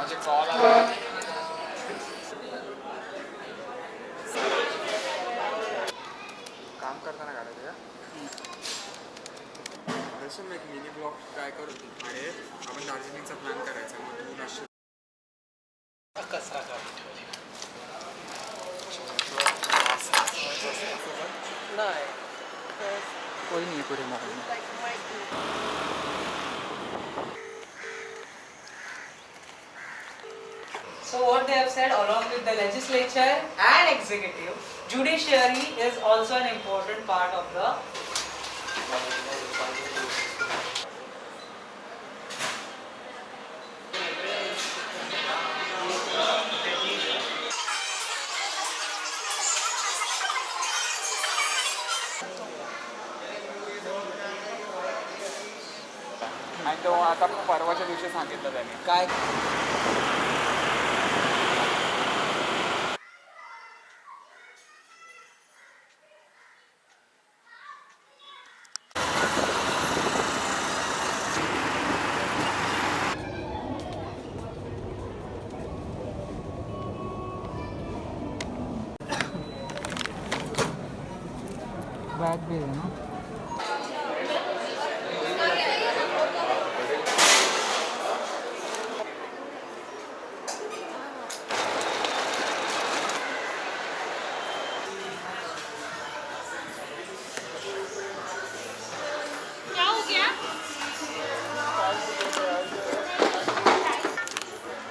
माझे कॉल आले. काम करताना काढायचं का? जसं मी एक मिनी ब्लॉग ट्राय करू आणि आपण दार्जिलिंगचा प्लॅन करायचा. मग तू नाशिक कचरा नाही कोई नहीं पूरे माहौल में. So what they have said, along with the legislature and executive, judiciary is also an important part of the आणि तो आता परवाच्या दिवशी सांगितलं त्याने काय बॅग भी आहे ना.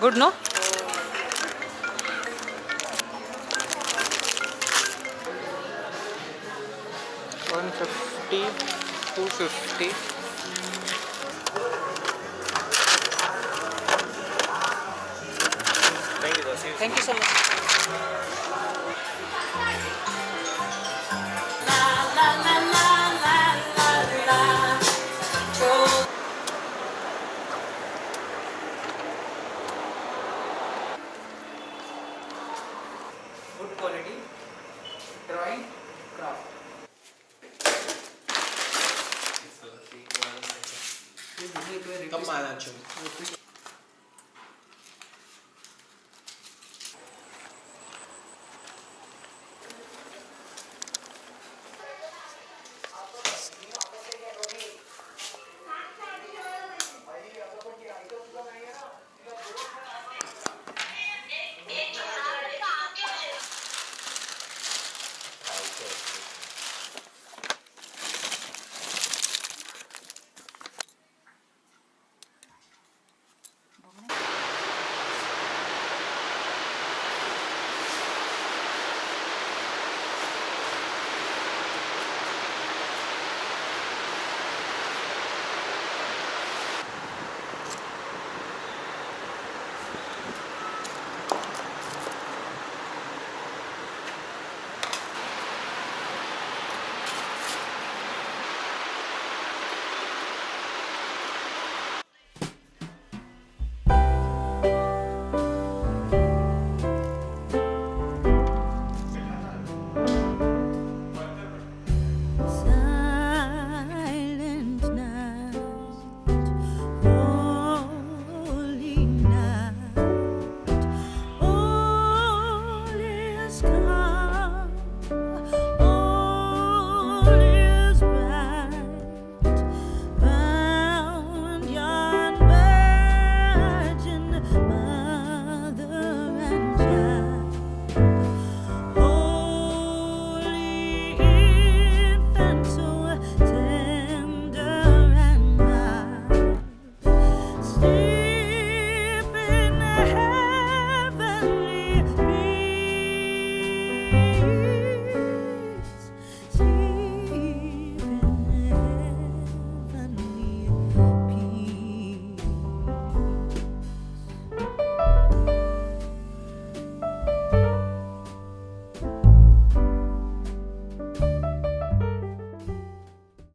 good, no? $150, $250. Thank you so much. Good quality.